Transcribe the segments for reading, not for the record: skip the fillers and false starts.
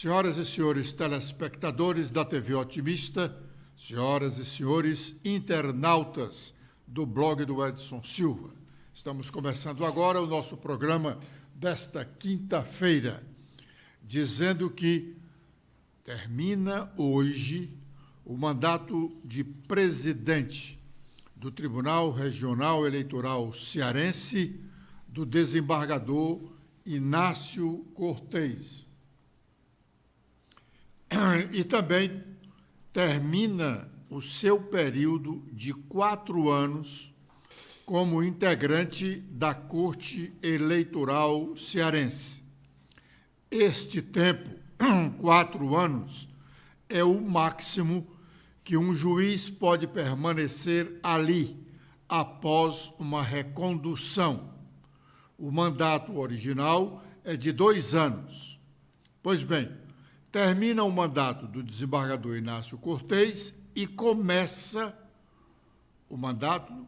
Senhoras e senhores telespectadores da TV Otimista, senhoras e senhores internautas do blog do Edson Silva, estamos começando agora o nosso programa desta quinta-feira, dizendo que termina hoje o mandato de presidente do Tribunal Regional Eleitoral Cearense do desembargador Inácio Cortez. E também termina o seu período de 4 anos como integrante da Corte Eleitoral Cearense. Este tempo, 4 anos, é o máximo que um juiz pode permanecer ali após uma recondução. O mandato original é de 2 anos. Pois bem, termina o mandato do desembargador Inácio Cortez e começa o mandato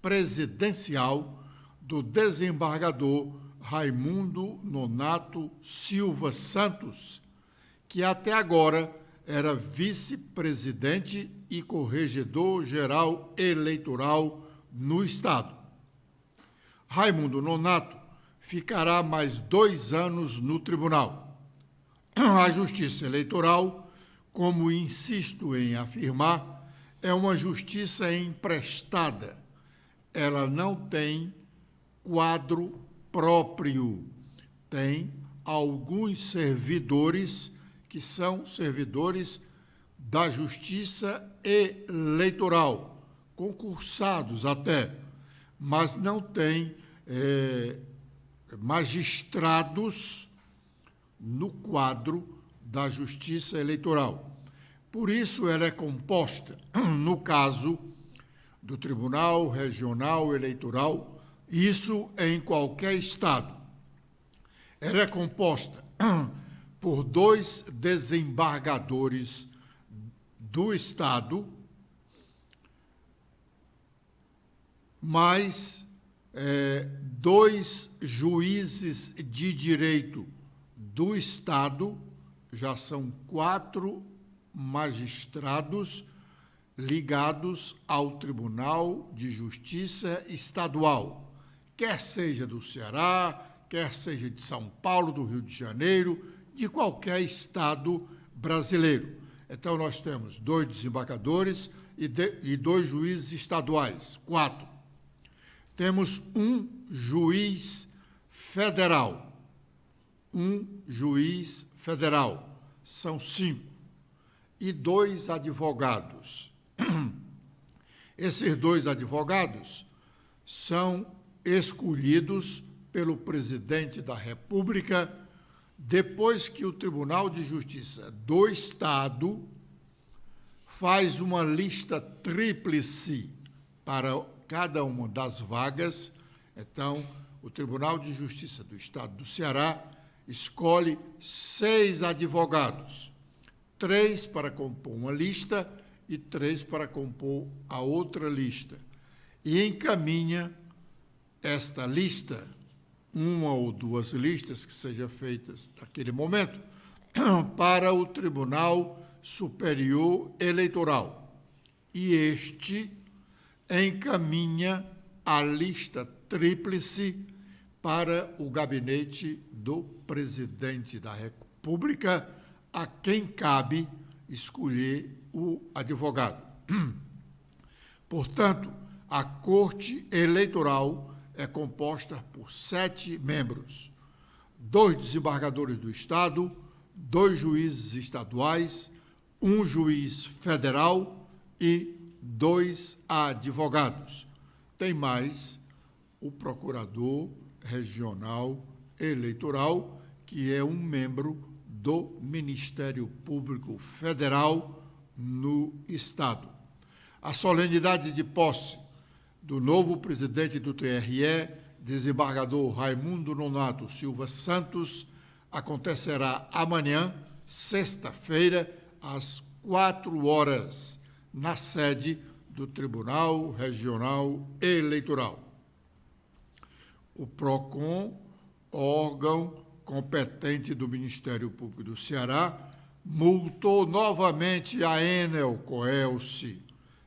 presidencial do desembargador Raimundo Nonato Silva Santos, que até agora era vice-presidente e corregedor-geral eleitoral no Estado. Raimundo Nonato ficará mais 2 anos no tribunal. A Justiça Eleitoral, como insisto em afirmar, é uma justiça emprestada. Ela não tem quadro próprio. Tem alguns servidores que são servidores da Justiça Eleitoral, concursados até, mas não tem magistrados no quadro da Justiça Eleitoral. Por isso, ela é composta, no caso do Tribunal Regional Eleitoral, isso em qualquer estado. Ela é composta por 2 desembargadores do estado, mais 2 juízes de direito do Estado, já são 4 magistrados ligados ao Tribunal de Justiça Estadual, quer seja do Ceará, quer seja de São Paulo, do Rio de Janeiro, de qualquer estado brasileiro. Então, nós temos 2 desembargadores e 2 juízes estaduais, 4. Temos um juiz federal. Um juiz federal, são 5, e 2 advogados. Esses 2 advogados são escolhidos pelo presidente da República depois que o Tribunal de Justiça do Estado faz uma lista tríplice para cada uma das vagas. Então, o Tribunal de Justiça do Estado do Ceará escolhe 6 advogados, 3 para compor uma lista e 3 para compor a outra lista, e encaminha esta lista, uma ou 2 listas que sejam feitas naquele momento, para o Tribunal Superior Eleitoral. E este encaminha a lista tríplice para o gabinete do presidente da República, a quem cabe escolher o advogado. Portanto, a Corte Eleitoral é composta por 7 membros, 2 desembargadores do Estado, 2 juízes estaduais, 1 juiz federal e 2 advogados. Tem mais o procurador regional eleitoral, que é um membro do Ministério Público Federal no Estado. A solenidade de posse do novo presidente do TRE, desembargador Raimundo Nonato Silva Santos, acontecerá amanhã, sexta-feira, às 4 horas, na sede do Tribunal Regional Eleitoral. O PROCON, órgão competente do Ministério Público do Ceará multou novamente a Enel Coelce,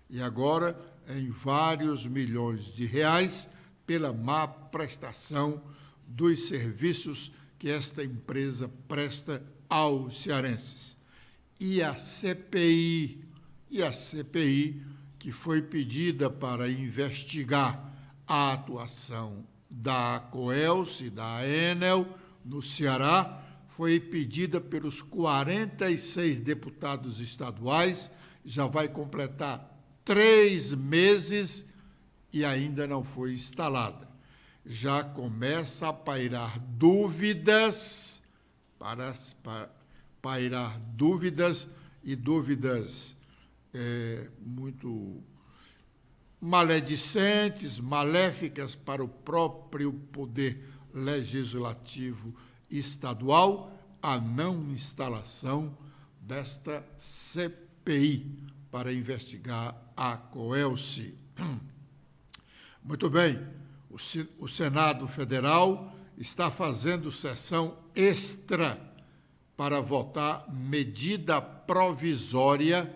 e agora em vários milhões de reais, pela má prestação dos serviços que esta empresa presta aos cearenses. E a CPI, que foi pedida para investigar a atuação da Coelce, da Enel, no Ceará, foi pedida pelos 46 deputados estaduais, já vai completar 3 meses e ainda não foi instalada. Já começa a pairar dúvidas, pairar dúvidas e dúvidas muito maledicentes, maléficas para o próprio poder legislativo estadual, a não instalação desta CPI para investigar a Coelce. Muito bem, o Senado Federal está fazendo sessão extra para votar medida provisória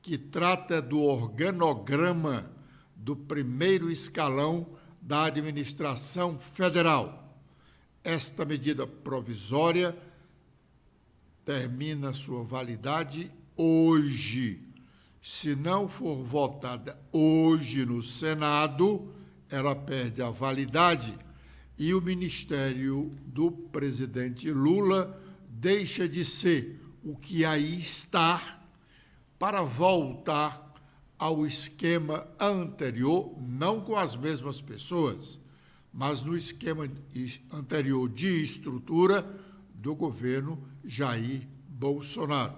que trata do organograma do primeiro escalão da administração federal. Esta medida provisória termina sua validade hoje. Se não for votada hoje no Senado, ela perde a validade e o ministério do presidente Lula deixa de ser o que aí está para voltar ao esquema anterior, não com as mesmas pessoas, mas no esquema anterior de estrutura do governo Jair Bolsonaro.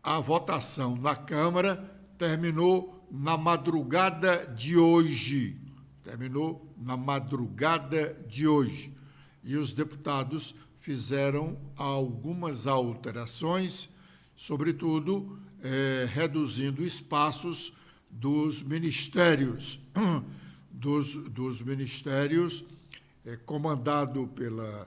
A votação na Câmara terminou na madrugada de hoje. E os deputados fizeram algumas alterações, sobretudo reduzindo espaços dos ministérios, comandado pela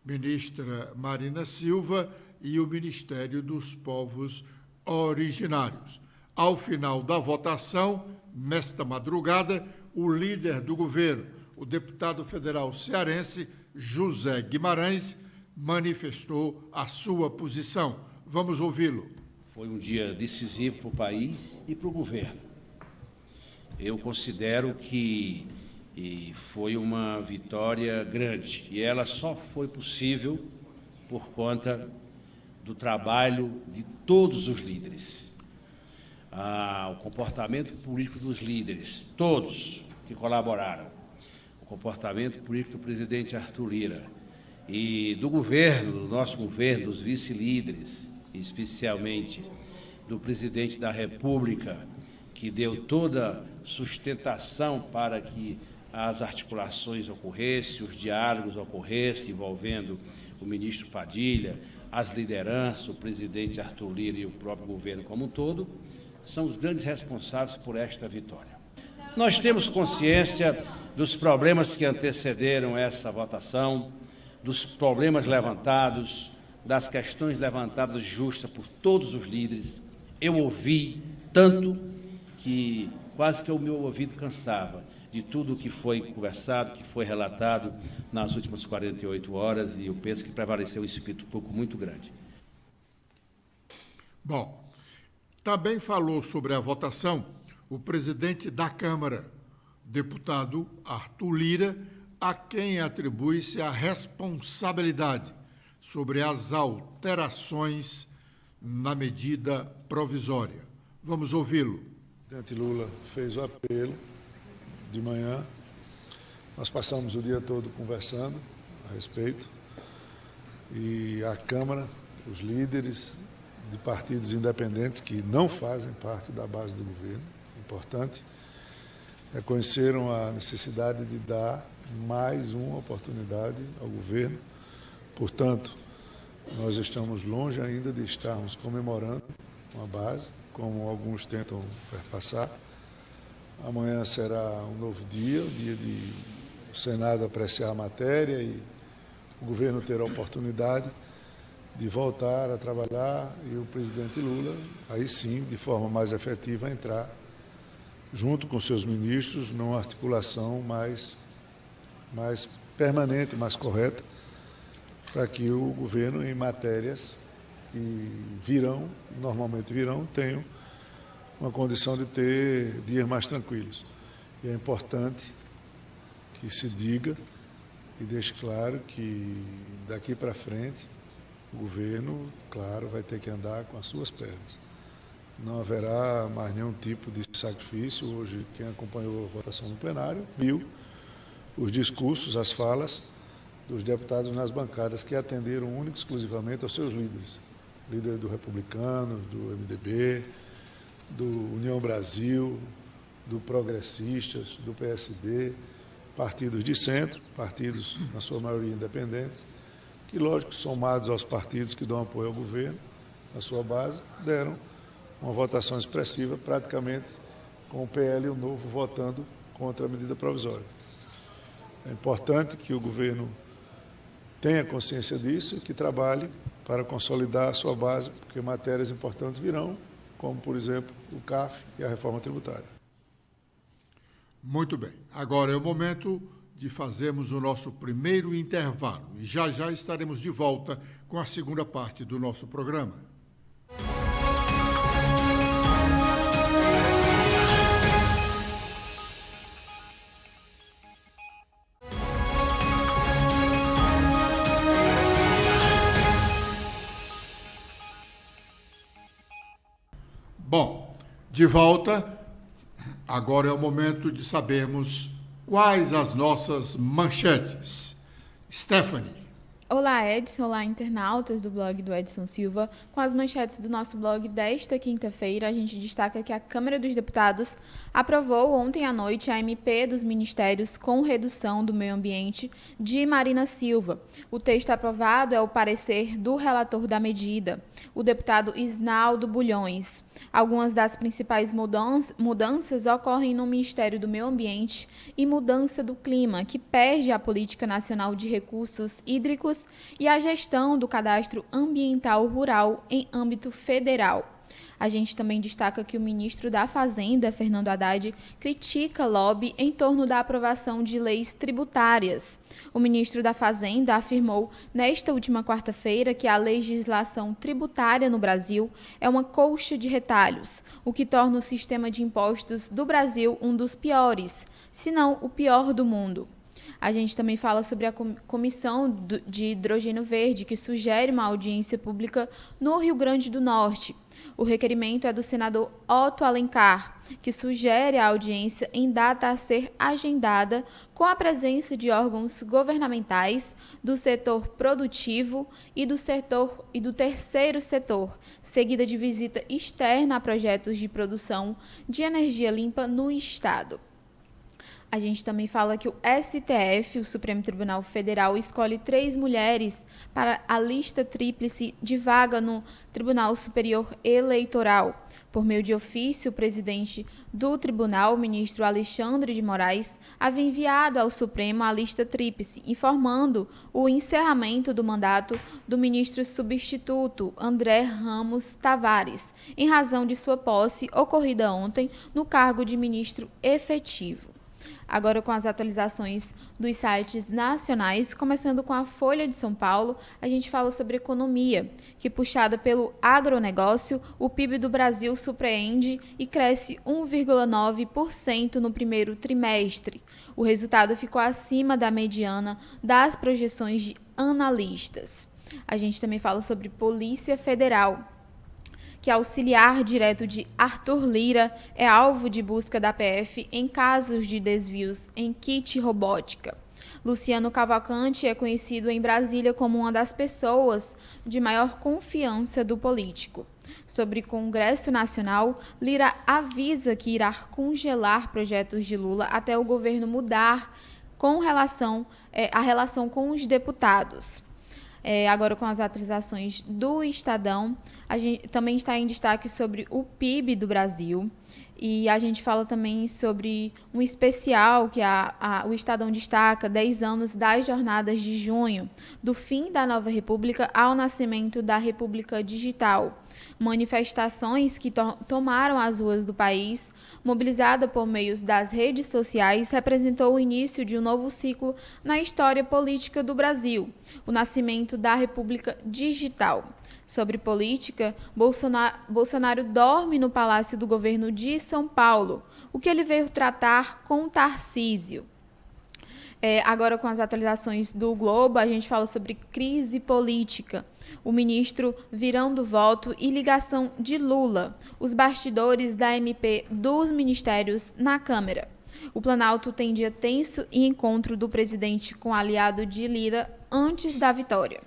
ministra Marina Silva e o Ministério dos Povos Originários. Ao final da votação, nesta madrugada, o líder do governo, o deputado federal cearense José Guimarães, manifestou a sua posição. Vamos ouvi-lo. Foi um dia decisivo para o país e para o governo. Eu considero que foi uma vitória grande e ela só foi possível por conta do trabalho de todos os líderes. O comportamento político dos líderes, todos que colaboraram, o comportamento político do presidente Arthur Lira e do governo, do nosso governo, dos vice-líderes, especialmente do presidente da República, que deu toda sustentação para que as articulações ocorressem, os diálogos ocorressem, envolvendo o ministro Padilha, as lideranças, o presidente Arthur Lira e o próprio governo como um todo, são os grandes responsáveis por esta vitória. Nós temos consciência dos problemas que antecederam essa votação, dos problemas levantados, das questões levantadas justas por todos os líderes. Eu ouvi tanto que quase que o meu ouvido cansava de tudo o que foi conversado, que foi relatado nas últimas 48 horas, e eu penso que prevaleceu um espírito público muito grande. Bom, também falou sobre a votação o presidente da Câmara, deputado Arthur Lira, a quem atribui-se a responsabilidade sobre as alterações na medida provisória. Vamos ouvi-lo. O presidente Lula fez o apelo de manhã. Nós passamos o dia todo conversando a respeito. E a Câmara, os líderes de partidos independentes que não fazem parte da base do governo, importante, reconheceram a necessidade de dar mais uma oportunidade ao governo. Portanto, nós estamos longe ainda de estarmos comemorando uma base, como alguns tentam perpassar. Amanhã será um novo dia, o dia de o Senado apreciar a matéria e o governo ter a oportunidade de voltar a trabalhar e o presidente Lula, aí sim, de forma mais efetiva, entrar junto com seus ministros numa articulação mais permanente, mais correta, para que o governo, em matérias que normalmente virão, tenham uma condição de ter dias mais tranquilos. E é importante que se diga e deixe claro que daqui para frente o governo, claro, vai ter que andar com as suas pernas. Não haverá mais nenhum tipo de sacrifício. Hoje, quem acompanhou a votação no plenário viu os discursos, as falas dos deputados nas bancadas que atenderam única e exclusivamente aos seus líderes. Líder do Republicano, do MDB, do União Brasil, do Progressistas, do PSD, partidos de centro, partidos, na sua maioria, independentes, que, lógico, somados aos partidos que dão apoio ao governo, na sua base, deram uma votação expressiva, praticamente com o PL e o Novo votando contra a medida provisória. É importante que o governo tenha consciência disso e que trabalhe para consolidar a sua base, porque matérias importantes virão, como, por exemplo, o CAF e a reforma tributária. Muito bem. Agora é o momento de fazermos o nosso primeiro intervalo e já estaremos de volta com a segunda parte do nosso programa. Bom, de volta, agora é o momento de sabermos quais as nossas manchetes. Stephanie. Olá, Edson. Olá, internautas do blog do Edson Silva. Com as manchetes do nosso blog desta quinta-feira, a gente destaca que a Câmara dos Deputados aprovou ontem à noite a MP dos Ministérios com redução do meio ambiente de Marina Silva. O texto aprovado é o parecer do relator da medida, o deputado Isnaldo Bulhões. Algumas das principais mudanças ocorrem no Ministério do Meio Ambiente e Mudança do Clima, que perde a Política Nacional de Recursos Hídricos e a gestão do Cadastro Ambiental Rural em âmbito federal. A gente também destaca que o ministro da Fazenda, Fernando Haddad, critica lobby em torno da aprovação de leis tributárias. O ministro da Fazenda afirmou nesta última quarta-feira que a legislação tributária no Brasil é uma colcha de retalhos, o que torna o sistema de impostos do Brasil um dos piores, se não o pior do mundo. A gente também fala sobre a Comissão de Hidrogênio Verde, que sugere uma audiência pública no Rio Grande do Norte. O requerimento é do senador Otto Alencar, que sugere a audiência em data a ser agendada com a presença de órgãos governamentais, do setor produtivo e do terceiro setor, seguida de visita externa a projetos de produção de energia limpa no Estado. A gente também fala que o STF, o Supremo Tribunal Federal, escolhe 3 mulheres para a lista tríplice de vaga no Tribunal Superior Eleitoral. Por meio de ofício, o presidente do tribunal, o ministro Alexandre de Moraes, havia enviado ao Supremo a lista tríplice, informando o encerramento do mandato do ministro substituto, André Ramos Tavares, em razão de sua posse ocorrida ontem no cargo de ministro efetivo. Agora com as atualizações dos sites nacionais, começando com a Folha de São Paulo, a gente fala sobre economia, que puxada pelo agronegócio, o PIB do Brasil surpreende e cresce 1,9% no primeiro trimestre. O resultado ficou acima da mediana das projeções de analistas. A gente também fala sobre Polícia Federal, que auxiliar direto de Arthur Lira é alvo de busca da PF em casos de desvios em kit robótica. Luciano Cavalcante é conhecido em Brasília como uma das pessoas de maior confiança do político. Sobre Congresso Nacional, Lira avisa que irá congelar projetos de Lula até o governo mudar a relação com os deputados. Agora com as atualizações do Estadão, a gente também está em destaque sobre o PIB do Brasil, E a gente fala também sobre um especial que o Estadão destaca, 10 anos das jornadas de junho, do fim da Nova República ao nascimento da República Digital. Manifestações que tomaram as ruas do país, mobilizada por meios das redes sociais, representou o início de um novo ciclo na história política do Brasil, o nascimento da República Digital. Sobre política, Bolsonaro dorme no Palácio do Governo de São Paulo, o que ele veio tratar com Tarcísio. Agora, com as atualizações do Globo, a gente fala sobre crise política, o ministro virando voto e ligação de Lula, os bastidores da MP dos ministérios na Câmara. O Planalto tem dia tenso e encontro do presidente com aliado de Lira antes da vitória.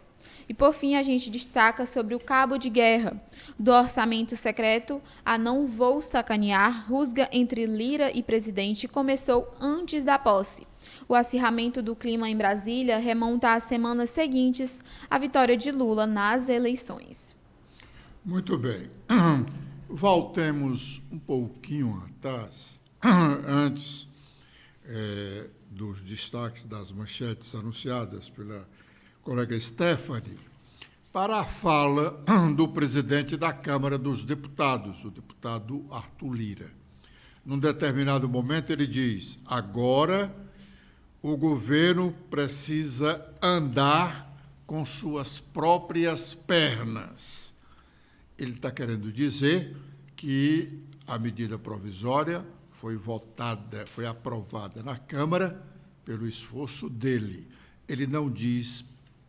E, por fim, a gente destaca sobre o cabo de guerra. Do orçamento secreto a não vou sacanear, rusga entre Lira e presidente começou antes da posse. O acirramento do clima em Brasília remonta às semanas seguintes à vitória de Lula nas eleições. Muito bem. Voltemos um pouquinho atrás, antes dos destaques das manchetes anunciadas pela colega Stephanie, para a fala do presidente da Câmara dos Deputados, o deputado Arthur Lira. Num determinado momento, ele diz: agora o governo precisa andar com suas próprias pernas. Ele está querendo dizer que a medida provisória foi aprovada na Câmara pelo esforço dele. Ele não diz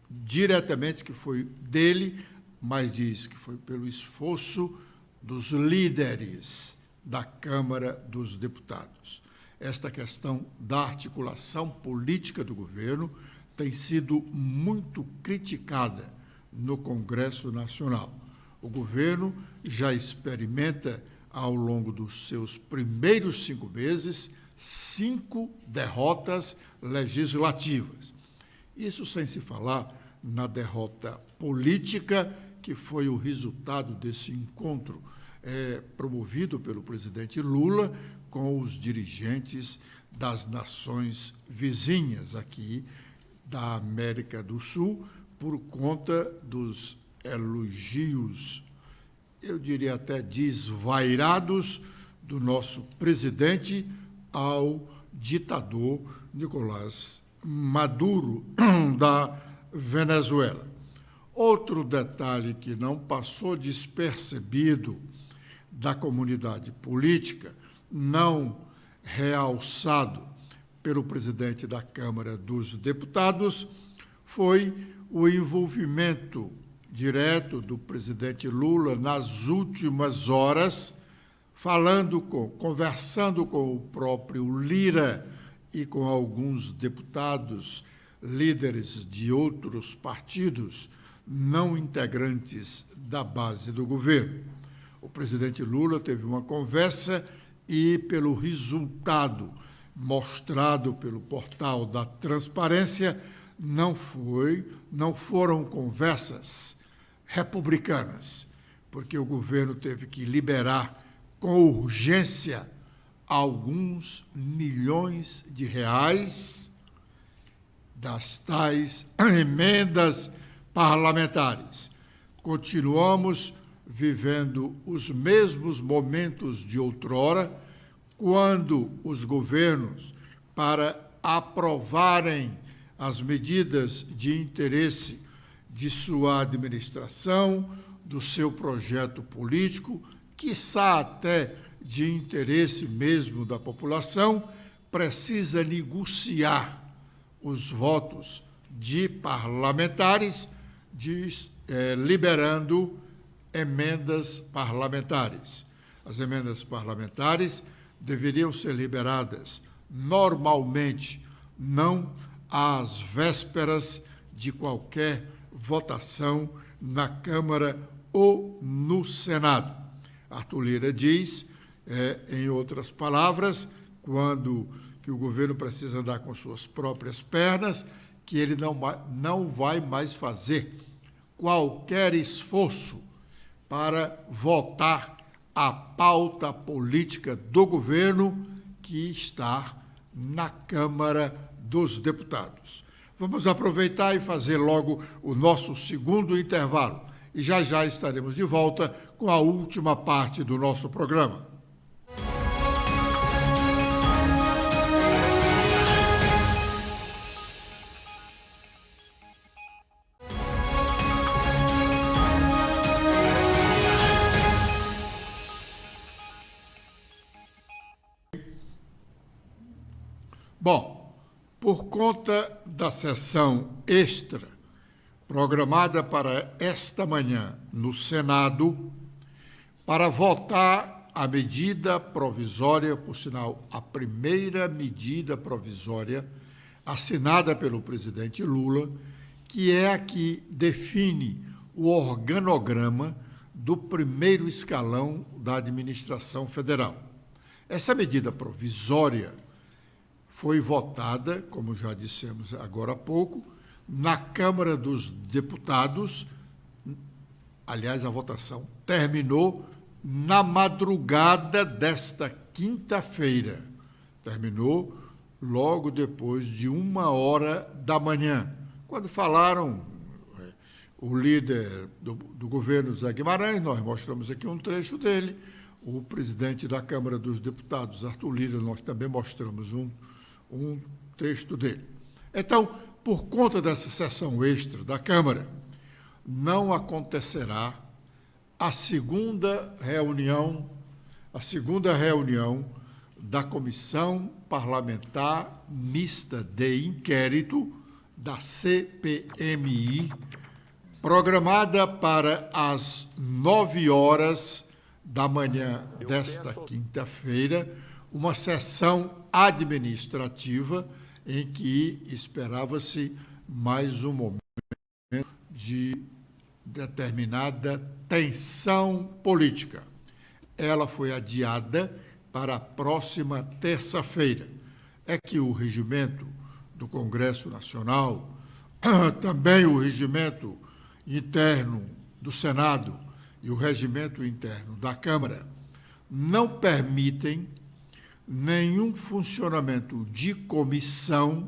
diretamente que foi dele, mas diz que foi pelo esforço dos líderes da Câmara dos Deputados. Esta questão da articulação política do governo tem sido muito criticada no Congresso Nacional. O governo já experimenta, ao longo dos seus primeiros 5 meses, 5 derrotas legislativas. Isso sem se falar na derrota política, que foi o resultado desse encontro promovido pelo presidente Lula com os dirigentes das nações vizinhas aqui da América do Sul, por conta dos elogios, eu diria até desvairados, do nosso presidente ao ditador Nicolás Maduro, da Venezuela. Outro detalhe que não passou despercebido da comunidade política, não realçado pelo presidente da Câmara dos Deputados, foi o envolvimento direto do presidente Lula nas últimas horas, conversando com o próprio Lira e com alguns deputados, líderes de outros partidos, não integrantes da base do governo. O presidente Lula teve uma conversa e, pelo resultado mostrado pelo portal da Transparência, não foram conversas republicanas, porque o governo teve que liberar com urgência alguns milhões de reais das tais emendas parlamentares. Continuamos vivendo os mesmos momentos de outrora, quando os governos, para aprovarem as medidas de interesse de sua administração, do seu projeto político, quiçá até de interesse mesmo da população, precisa negociar os votos de parlamentares, liberando emendas parlamentares. As emendas parlamentares deveriam ser liberadas normalmente, não às vésperas de qualquer votação na Câmara ou no Senado. Arthur Lira diz, em outras palavras, que o governo precisa andar com suas próprias pernas, que ele não vai mais fazer qualquer esforço para votar a pauta política do governo que está na Câmara dos Deputados. Vamos aproveitar e fazer logo o nosso segundo intervalo. E já estaremos de volta com a última parte do nosso programa. Bom, por conta da sessão extra programada para esta manhã no Senado, para votar a medida provisória, por sinal, a primeira medida provisória assinada pelo presidente Lula, que é a que define o organograma do primeiro escalão da administração federal. Essa medida provisória foi votada, como já dissemos agora há pouco, na Câmara dos Deputados. Aliás, a votação terminou na madrugada desta quinta-feira. Terminou logo depois de 1h, quando falaram o líder do governo, Zé Guimarães. Nós mostramos aqui um trecho dele, o presidente da Câmara dos Deputados, Arthur Lira, nós também mostramos um texto dele. Então, por conta dessa sessão extra da Câmara, não acontecerá a segunda reunião da Comissão Parlamentar Mista de Inquérito, da CPMI, programada para as 9h desta quinta-feira, uma sessão administrativa em que esperava-se mais um momento de determinada tensão política. Ela foi adiada para a próxima terça-feira. É que o regimento do Congresso Nacional, também o regimento interno do Senado e o regimento interno da Câmara não permitem nenhum funcionamento de comissão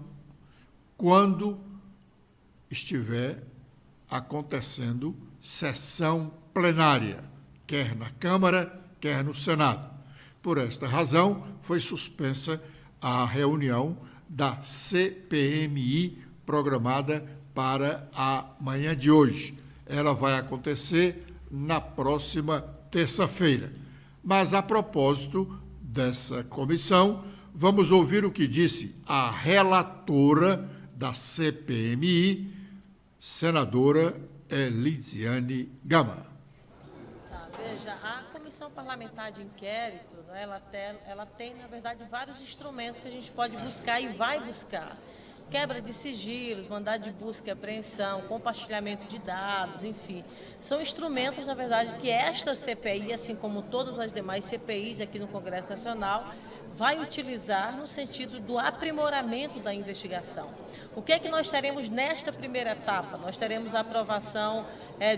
quando estiver acontecendo sessão plenária, quer na Câmara, quer no Senado. Por esta razão, foi suspensa a reunião da CPMI programada para a manhã de hoje. Ela vai acontecer na próxima terça-feira. Mas, a propósito dessa comissão, vamos ouvir o que disse a relatora da CPMI, senadora Elisiane Gama. Veja, a Comissão Parlamentar de Inquérito, né, ela tem, na verdade, vários instrumentos que a gente pode buscar e vai buscar. Quebra de sigilos, mandado de busca e apreensão, compartilhamento de dados, enfim. São instrumentos, na verdade, que esta CPI, assim como todas as demais CPIs aqui no Congresso Nacional, vai utilizar no sentido do aprimoramento da investigação. O que é que nós teremos nesta primeira etapa? Nós teremos a aprovação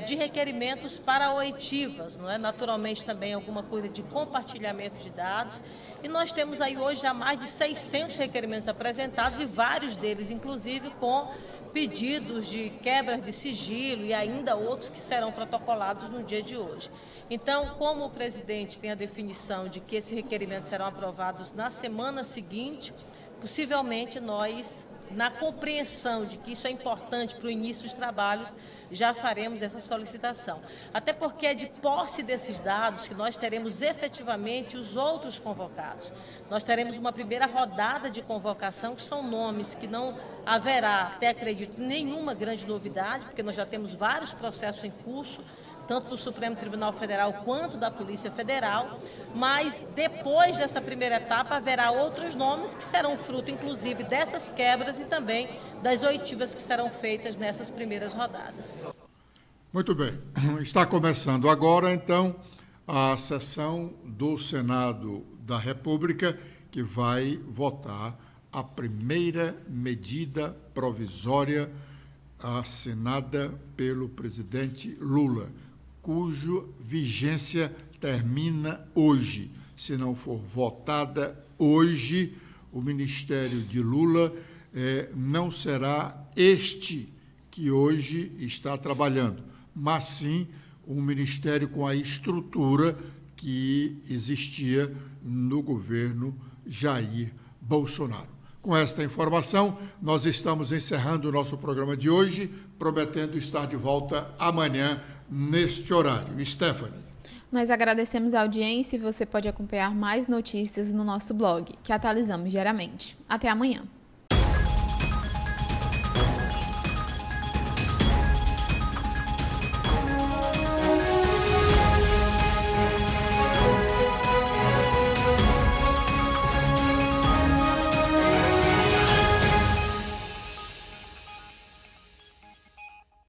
de requerimentos para oitivas, não é? Naturalmente também alguma coisa de compartilhamento de dados. E nós temos aí hoje já mais de 600 requerimentos apresentados e vários deles, inclusive, com pedidos de quebra de sigilo e ainda outros que serão protocolados no dia de hoje. Então, como o presidente tem a definição de que esses requerimentos serão aprovados na semana seguinte, possivelmente nós, na compreensão de que isso é importante para o início dos trabalhos, já faremos essa solicitação. Até porque é de posse desses dados que nós teremos efetivamente os outros convocados. Nós teremos uma primeira rodada de convocação, que são nomes que não haverá, até acredito, nenhuma grande novidade, porque nós já temos vários processos em curso, tanto do Supremo Tribunal Federal quanto da Polícia Federal, mas depois dessa primeira etapa haverá outros nomes que serão fruto, inclusive, dessas quebras e também das oitivas que serão feitas nessas primeiras rodadas. Muito bem. Está começando agora, então, a sessão do Senado da República, que vai votar a primeira medida provisória assinada pelo presidente Lula, cuja vigência termina hoje. Se não for votada hoje, o ministério de Lula não será este que hoje está trabalhando, mas sim um ministério com a estrutura que existia no governo Jair Bolsonaro. Com esta informação, nós estamos encerrando o nosso programa de hoje, prometendo estar de volta amanhã neste horário. Stephanie. Nós agradecemos a audiência e você pode acompanhar mais notícias no nosso blog, que atualizamos diariamente. Até amanhã.